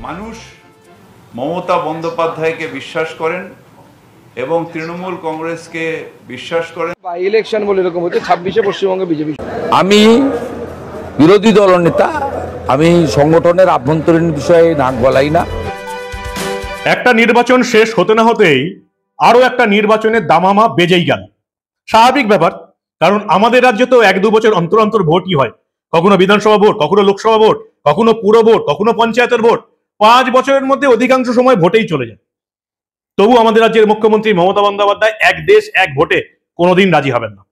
মানুষ মমতা বন্দ্যোপাধ্যায়কে বিশ্বাস করেন এবং তৃণমূল কংগ্রেসকে বিশ্বাস করেন। ইলেকশন বলে এরকম হচ্ছে 26-এ পশ্চিমবঙ্গে বিজেপি। আমি বিরোধী দলনেতা, আমি সংগঠনের আভ্যন্তরীণ বিষয়ে নাক গলাই না। একটা নির্বাচন শেষ হতে না হতেই আরো একটা নির্বাচনের দামামা বেজেই গেল। স্বাভাবিক ব্যাপার, কারণ আমাদের রাজ্যে তো 1-2 বছর অন্তর অন্তর ভোটই হয়। কখনো বিধানসভা ভোট, কখনো লোকসভা ভোট, কখনো পুর ভোট, কখনো পঞ্চায়েতের ভোট। 5 বছরের মধ্যে অধিকাংশ সময় ভোটেই চলে যায়। তবু আমাদের রাজ্যের মুখ্যমন্ত্রী মমতা বন্দ্যোপাধ্যায় এক দেশ এক ভোটে কোনোদিন রাজি হবেন না।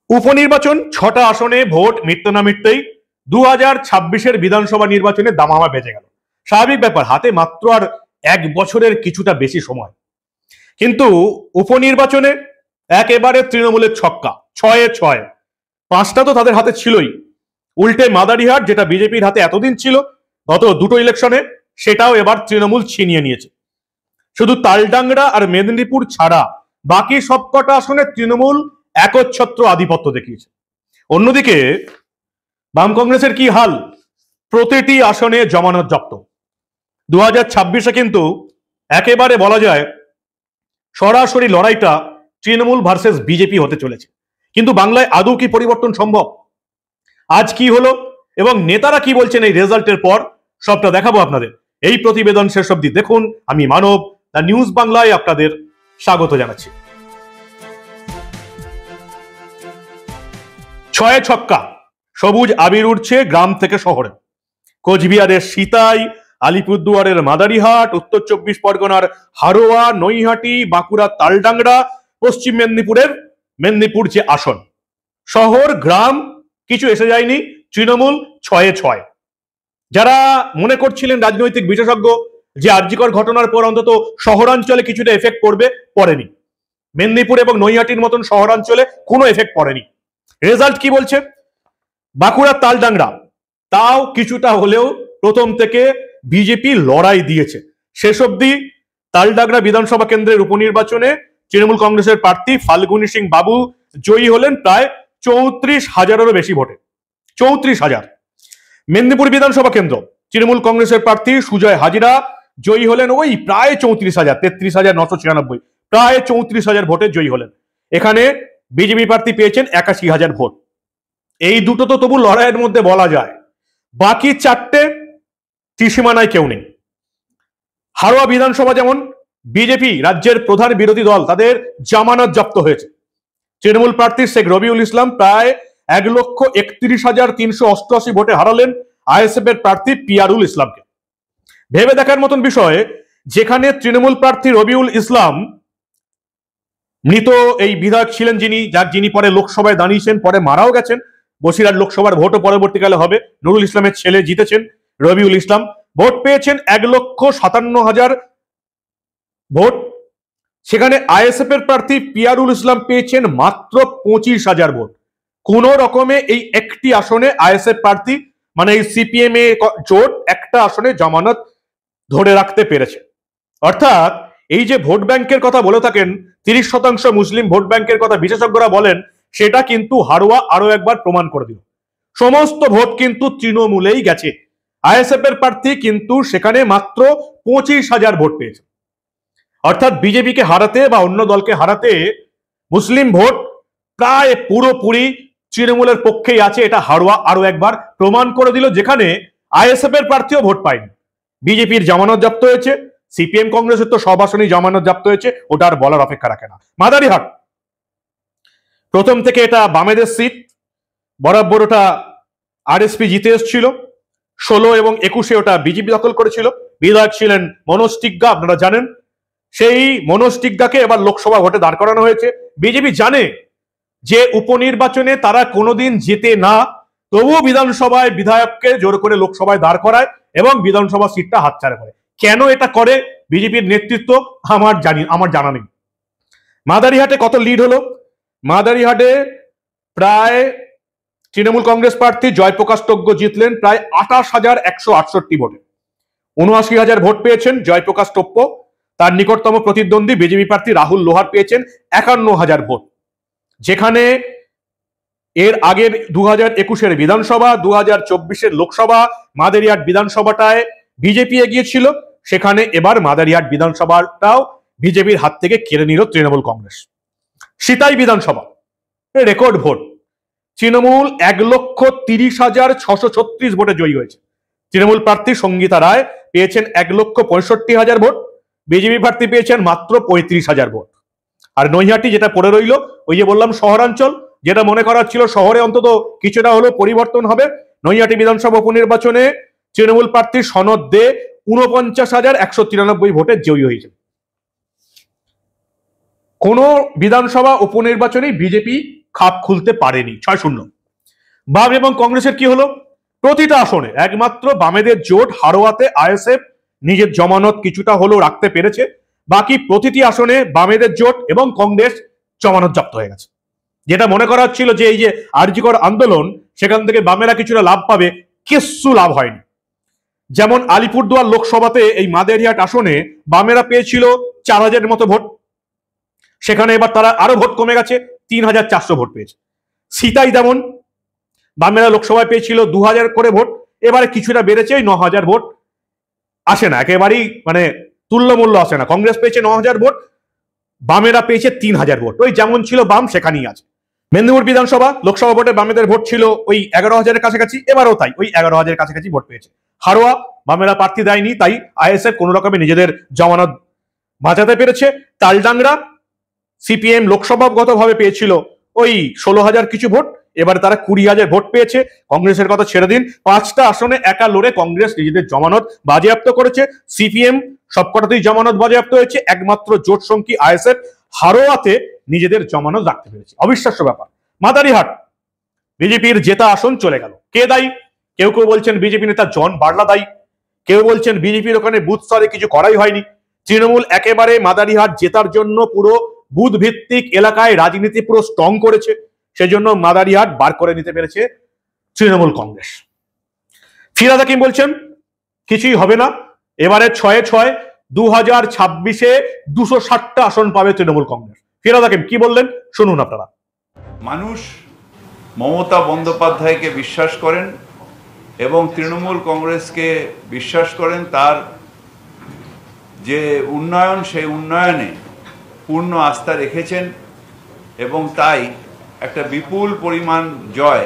উপনির্বাচন 6টা আসনে ভোট মিটতে না মিটতেই 2026-এর বিধানসভা নির্বাচনে দামামা বেজে গেল। স্বাভাবিক ব্যাপার, হাতে মাত্র আর 1 বছরের কিছুটা বেশি সময়। কিন্তু উপনির্বাচনে একেবারে তৃণমূলের ছক্কা, 6-এ 6। 5টা তো তাদের হাতে ছিলই, উল্টে মাদারিহাট যেটা বিজেপির হাতে এতদিন ছিল গত 2টো ইলেকশনে, সেটাও এবার তৃণমূল ছিনিয়ে নিয়েছে। শুধু তালডাংরা আর মেদিনীপুর ছাড়া বাকি সবকটা আসনে তৃণমূল একচ্ছত্র আধিপত্য দেখিয়েছে। অন্যদিকে বাম কংগ্রেসের কি হাল? প্রতিটি আসনে জমানত জব্দ। 2026-এ কিন্তু একেবারে বলা যায় সরাসরি লড়াইটা তৃণমূল ভার্সেস বিজেপি হতে চলেছে। কিন্তু বাংলায় আদৌ কি পরিবর্তন সম্ভব? আজ কি হলো এবং নেতারা কি বলছেন এই রেজাল্টের পর, সবটা দেখাবো আপনাদের। এই প্রতিবেদন শেষ অবধি দেখুন। আমি মানব, দ্য নিউজ বাংলায় আপনাদের স্বাগত জানাচ্ছি। 6-এ ছক্কা, সবুজ আবির উঠছে গ্রাম থেকে শহরে। কোচবিহারের সিতাই, আলিপুরদুয়ারের মাদারিহাট, উত্তর 24 পরগনার হারোয়া, নৈহাটি, বাঁকুড়ার তালডাংরা, পশ্চিম মেদিনীপুরের মেদিনীপুর যে আসন, শহর গ্রাম কিছু এসে যায়নি। তৃণমূল 6-এ 6। যারা মনে করছিলেন রাজনৈতিক বিশেষজ্ঞ যে আরজিকর ঘটনার পর অন্তত শহরাঞ্চলে কিছুটা এফেক্ট পড়বে, পড়েনি। মেদিনীপুর এবং নৈহাটির মতন শহরাঞ্চলে কোনো এফেক্ট পড়েনি। রেজাল্ট কি বলছে? বাঁকুড়ার তালডাংরা তাও কিছুটা হলেও প্রথম থেকে বিজেপি লড়াই দিয়েছে। শেষ অবধি তালডাংরা বিধানসভা কেন্দ্রের উপনির্বাচনে তৃণমূল কংগ্রেসের প্রার্থী ফাল্গুনী সিং বাবু জয়ী হলেন প্রায় 34,000-এরও বেশি ভোটে। 34,000। মেদিনীপুর বিধানসভা কেন্দ্র তৃণমূল কংগ্রেসের প্রার্থী সুজয় হাজিরা জয়ী হলেন ওই প্রায় 34,000, 33,996, প্রায় 34,000 ভোটে জয়ী হলেন। এখানে বিজেপি প্রার্থী পেয়েছেন 81,000 ভোট। এই দুটো তো তবু লড়াইয়ের মধ্যে বলা যায়। বাকি 4টে ত্রিসীমানায় কেউ নেই। হারোয়া বিধানসভা যেমন বিজেপি রাজ্যের প্রধান বিরোধী দল, তাদের জামানত জব্দ হয়েছে। তৃণমূল প্রার্থী শেখ রবিউল ইসলাম প্রায় 1,31,388 ভোটে হারালেন আইএসএফ এর প্রার্থী পিয়ারুল ইসলামকে। ভেবে দেখার মতন বিষয়, যেখানে তৃণমূল প্রার্থী রবিউল ইসলাম মৃত এই বিধায়ক ছিলেন যিনি পরে লোকসভায় দাঁড়িয়েছেন, পরে মারাও গেছেন। বসিরহাট লোকসভার ভোটও পরবর্তীকালে হবে। নুরুল ইসলামের ছেলে জিতেছেন, রবিউল ইসলাম ভোট পেয়েছেন 1,57,000 ভোট। সেখানে আইএসএফ এর প্রার্থী পিয়ারুল ইসলাম পেয়েছেন মাত্র 25,000 ভোট। কোন রকমে এই একটি আসনে আইএসএফ প্রার্থী, মানে এই সিপিএম এ জোট একটা আসনে জামানত ধরে রাখতে পেরেছে। অর্থাৎ এই যে ভোট ব্যাংকের কথা বলে থাকেন, 30% মুসলিম ভোট ব্যাংকের কথা বিশেষজ্ঞরা বলেন, সেটা কিন্তু হারোয়া আরো একবার প্রমাণ করে দিল। সমস্ত ভোট কিন্তু তৃণমূলেই গেছে। আইএসএফ এর প্রার্থী কিন্তু সেখানে মাত্র 25,000 ভোট পেয়েছে। অর্থাৎ বিজেপিকে হারাতে বা অন্য দলকে হারাতে মুসলিম ভোট প্রায় পুরোপুরি তৃণমূলের পক্ষেই আছে। এটা হারোয়া আরো একবার প্রমাণ করে দিল, যেখানে আইএসএফ এর প্রার্থীও ভোট পায়নি। বিজেপির জামানত জব্দ হয়েছে, সিপিএম কংগ্রেসের তো সব আসনেই জামানত জব্দ হয়েছে, ওটা আর বলার অপেক্ষা রাখে না। মাদারিহাট প্রথম থেকে এটা বামেদের সিট, বরাবর ওটা আরএসপি জিতে এসেছিল। 16 এবং 21-এ ওটা বিজেপি দখল করেছিল। বিধায়ক ছিলেন মনোজ টিগ্গা, আপনারা জানেন। সেই মনোজ টিগ্গাকে এবার লোকসভা ভোটে দাঁড় করানো হয়েছে। বিজেপি জানে যে উপনির্বাচনে তারা কোনোদিন জেতে না, তবুও বিধানসভায় বিধায়ককে জোর করে লোকসভায় দাঁড় করায় এবং বিধানসভা সিটটা হাতছাড়া করে। কেন এটা করে বিজেপির নেতৃত্ব আমার জানা নেই। মাদারিহাটে কত লিড হলো? মাদারিহাটে প্রায় তৃণমূল কংগ্রেস প্রার্থী জয়প্রকাশ টগ্য জিতলেন প্রায় 28,168 ভোটে। 79,000 ভোট পেয়েছেন জয়প্রকাশ টোপ্প। তার নিকটতম প্রতিদ্বন্দ্বী বিজেপি প্রার্থী রাহুল লোহার পেয়েছেন 51,000 ভোট। যেখানে এর আগের 2021-এর বিধানসভা, 2024-এর লোকসভা, মাদারিহাট বিধানসভাটায় বিজেপি এগিয়েছিল, সেখানে এবার মাদারিহাট বিধানসভাটাও বিজেপির হাত থেকে কেড়ে নিল তৃণমূল কংগ্রেস। সিতাই বিধানসভা রেকর্ড ভোট, তৃণমূল 1,30,636 ভোটে জয়ী হয়েছে। তৃণমূল প্রার্থী সঙ্গীতা রায় পেয়েছেন 1,65,000 ভোট, বিজেপি প্রার্থী পেয়েছেন মাত্র 35,000 ভোট। আর নৈহাটি যেটা পড়ে রইল, ওই যে বললাম শহরাঞ্চল, যেটা মনে করা ছিল শহরে অন্তত কিছুটা হলেও পরিবর্তন হবে, নৈহাটি বিধানসভা উপনির্বাচনে তৃণমূল প্রার্থী সনদ দে 49,193 ভোটে জয়ী হয়েছে। কোন বিধানসভা উপনির্বাচনে বিজেপি খাপ খুলতে পারেনি, 6-0। বাম এবং কংগ্রেসের কি হলো? প্রতিটা আসনে একমাত্র বামেদের জোট হারোয়াতে আইএসএফ নিজের জমানত কিছুটা হলেও রাখতে পেরেছে, বাকি প্রতিটি আসনে বামেদের জোট এবং কংগ্রেস জমানত জব্দ হয়ে গেছে। যেটা মনে করা হচ্ছিল যে এই যে আরজিকর আন্দোলন, সেখান থেকে বামেরা কিছুটা লাভ পাবে, কিচ্ছু লাভ হয়নি। যেমন আলিপুরদুয়ার লোকসভাতে এই মাদারিহাট আসনে বামেরা পেয়েছিল 4,000 মতো ভোট, সেখানে এবার তারা আরো ভোট কমে গেছে, 3,400 ভোট পেয়েছে। সিতাই যেমন বামেরা লোকসভায় পেয়েছিল 2,000 করে ভোট, এবারে কিছুটা বেড়েছে, 9,000 ভোট আসে না, একেবারেই মানে তুল্যমূল্য আসে না। কংগ্রেস পেয়েছে 9,000 ভোট, বামেরা পেয়েছে 3,000 ভোট, ওই যেমন ছিল বাম সেখানেই আছে। মেদিনীপুর বিধানসভা লোকসভা ভোটে বামেদের ভোট ছিল ওই 11,000-এর কাছাকাছি, এবারও তাই ওই 11,000-এর কাছাকাছি ভোট পেয়েছে। হারোয়া বামেরা প্রার্থী দেয়নি, তাই আইএসএফ কোন রকমে নিজেদের জমানত বাঁচাতে পেরেছে। তালডাংরা সিপিএম লোকসভাগতভাবে পেয়েছিল ওই 16,000 কিছু ভোট, এবারে তারা 20,000 ভোট পেয়েছে। কংগ্রেসের কথা ছেড়ে দিন, 5টা আসনে একা লড়ে কংগ্রেস নিজেদের জমানত বাজেয়াপ্ত করেছে, সিপিএম সবকটাতেই জমানত বাজেয়াপ্ত হয়েছে, একমাত্র জোট সঙ্গী আইএসএফ হারোয়াতে নিজেদের জমানত রাখতে পেরেছে। অবিশ্বাস্য ব্যাপার। মাদারিহাট বিজেপির জেতা আসন চলে গেল, কে দায়ী? কেউ কেউ বলছেন বিজেপি নেতা জন বার্লা দায়ী, কেউ বলছেন বিজেপির ওখানে বুথ স্তরে কিছু করাই হয়নি। তৃণমূল একেবারে মাদারিহাট জেতার জন্য পুরো বুথ ভিত্তিক এলাকায় রাজনীতি পুরো স্ট্রং করেছে, সেজন্য মাদারিহাট বার করে নিতে পেরেছে তৃণমূল কংগ্রেস। ফিরাদ হাকিম বলছেন কিছুই হবে না, এবারে 6-6 2026-এ 260টা আসন পাবে তৃণমূল কংগ্রেস। ফিরাদ হাকিম কি বললেন শুনুন আপনারা। মানুষ মমতা বন্দ্যোপাধ্যায়কে বিশ্বাস করেন এবং তৃণমূল কংগ্রেসকে বিশ্বাস করেন, তার যে উন্নয়ন সেই উন্নয়নে পূর্ণ আস্থা রেখেছেন এবং তাই একটা বিপুল পরিমাণ জয়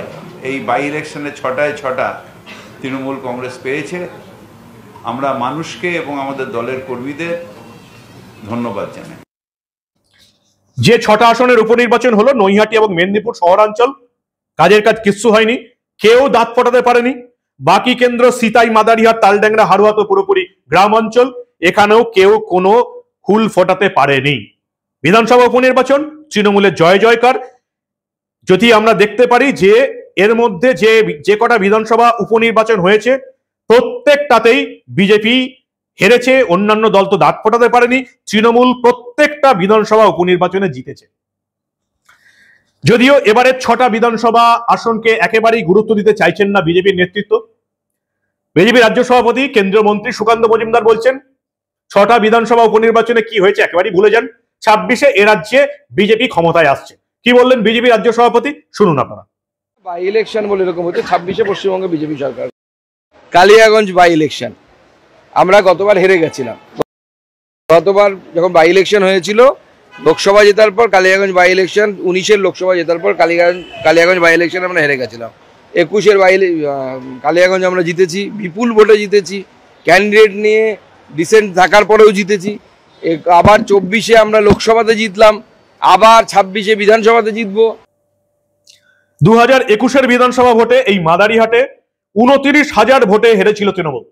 এই বাই ইলেকশনে 6টায় 6টা তৃণমূল কংগ্রেস পেয়েছে। আমরা মানুষকে এবং আমাদের দলের কর্মীদের ধন্যবাদ জানাই। যে 6টা আসনের উপনির্বাচন হলো নৈহাটি এবং মেদিনীপুর শহরাঞ্চল, কাজের কাজ কিচ্ছু হয়নি, কেউ দাঁত ফোটাতে পারেনি। বাকি কেন্দ্র সিতাই, মাদারিহাট, তালডাংরা, হারোয়া তো পুরোপুরি গ্রাম অঞ্চল, এখানেও কেউ কোনো হুল ফোটাতে পারেনি। বিধানসভা উপনির্বাচন তৃণমূলের জয় জয়কার। যদি আমরা দেখতে পারি যে এর মধ্যে যে কটা বিধানসভা উপনির্বাচন হয়েছে প্রত্যেকটাতেই বিজেপি হেরেছে, অন্যান্য দল তো দাঁত ফোটাতে পারেনি। তৃণমূল প্রত্যেকটা বিধানসভা উপনির্বাচনে জিতেছে। যদিও এবারের 6টা বিধানসভা আসনকে একেবারেই গুরুত্ব দিতে চাইছেন না বিজেপির নেতৃত্ব। বিজেপি রাজ্য সভাপতি কেন্দ্রীয় মন্ত্রী সুকান্ত মজুমদার বলছেন 6টা বিধানসভা উপনির্বাচনে কি হয়েছে একেবারেই ভুলে যান, 26-এ এ রাজ্যে বিজেপি ক্ষমতায় আসছে। কি বললেন বিজেপি রাজ্য সভাপতি শুনুন আপনারা। বাই ইলেকশন বলে এরকম হচ্ছে 26-এ পশ্চিমবঙ্গে বিজেপি সরকার। কালিয়াগঞ্জ বাই ইলেকশন আমরা গতবার হেরে গেছিলাম। গতবার যখন বাই ইলেকশন হয়েছিল লোকসভা জেতার পর, কালিয়াগঞ্জ বাই ইলেকশন 19-এর লোকসভা জেতার পর কালিয়াগঞ্জ বাই ইলেকশন আমরা হেরে গেছিলাম। 21-এর কালিয়াগঞ্জ আমরা জিতেছি, বিপুল ভোটে জিতেছি, ক্যান্ডিডেট নিয়ে ডিসেন্ট থাকার পরেও জিতেছি। আবার 24-এ আমরা লোকসভাতে জিতলাম, আবার 26-এ বিধানসভাতে জিতবো। 2021-এর বিধানসভা ভোটে এই মাদারিহাটে 29,000 ভোটে হেরেছিল তৃণমূল,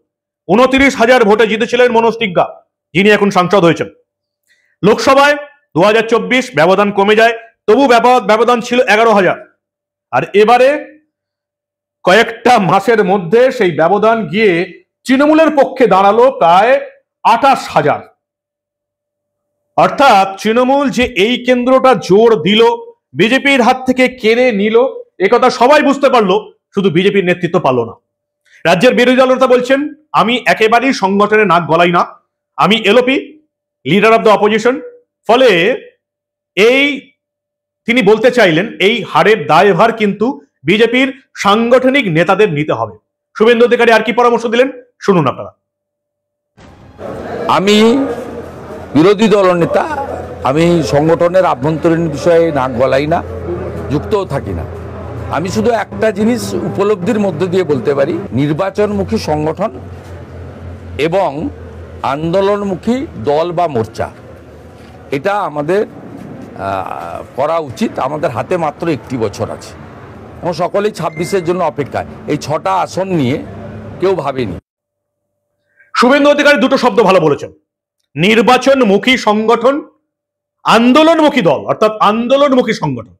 29,000 ভোটে জিতেছিলেন মনোজ টিগ্গা, যিনি এখন সাংসদ হয়েছেন। লোকসভায় 2024 ব্যবধান কমে যায়, তবু ব্যবধান ছিল 11,000। আর এবারে কয়েকটা মাসের মধ্যে সেই ব্যবধান গিয়ে তৃণমূলের পক্ষে দাঁড়ালো প্রায় 28,000। অর্থাৎ তৃণমূল যে এই কেন্দ্রটা জোর দিল, বিজেপির হাত থেকে কেড়ে নিল, একথা সবাই বুঝতে পারলো, শুধু বিজেপির নেতৃত্ব পারলো না। রাজ্যের বিরোধী দলনেতা বলছেন আমি একেবারেই সংগঠনে নাক গলাই না, আমি LOP, leader of the opposition. ফলে তিনি বলতে চাইলেন এই হারের দায়ভার কিন্তু বিজেপির সাংগঠনিক নেতাদের নিতে হবে। শুভেন্দু অধিকারী আর কি পরামর্শ দিলেন শুনুন আপনারা। আমি বিরোধী দলনেতা, আমি সংগঠনের আভ্যন্তরীণ বিষয়ে নাক গলাই না, যুক্তও থাকি না। আমি শুধু একটা জিনিস উপলব্ধির মধ্যে দিয়ে বলতে পারি, নির্বাচনমুখী সংগঠন এবং আন্দোলনমুখী দল বা মোর্চা, এটা আমাদের করা উচিত। আমাদের হাতে মাত্র 1টি বছর আছে এবং সকলেই 26-এর জন্য অপেক্ষায়। এই 6টা আসন নিয়ে কেউ ভাবেনি। শুভেন্দু অধিকারী দুটো শব্দ ভালো বলেছেন, নির্বাচনমুখী সংগঠন, আন্দোলনমুখী দল অর্থাৎ আন্দোলনমুখী সংগঠন।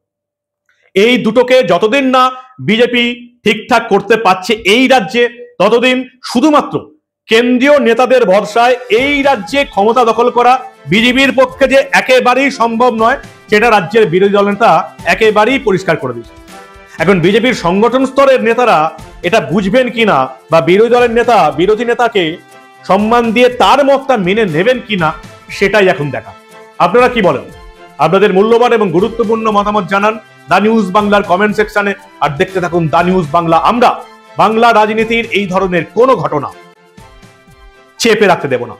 এই দুটোকে যতদিন না বিজেপি ঠিকঠাক করতে পারছে এই রাজ্যে, ততদিন শুধুমাত্র কেন্দ্রীয় নেতাদের ভরসায় এই রাজ্যে ক্ষমতা দখল করা বিজেপির পক্ষে যে একেবারেই সম্ভব নয়, সেটা রাজ্যের বিরোধী দল নেতা একেবারেই পরিষ্কার করে দিয়েছে। এখন বিজেপির সংগঠন স্তরের নেতারা এটা বুঝবেন কিনা বা বিরোধী দলের নেতা বিরোধী নেতাকে সম্মান দিয়ে তার মতটা মেনে নেবেন কিনা, সেটাই এখন দেখা। আপনারা কি বলেন? আপনাদের মূল্যবান এবং গুরুত্বপূর্ণ মতামত জানান দা নিউজ বাংলার কমেন্ট সেকশনে। আর দেখতে থাকুন দা নিউজ বাংলা। আমরা বাংলা রাজনীতির এই ধরনের কোনো ঘটনা চেপে রাখতে দেব না।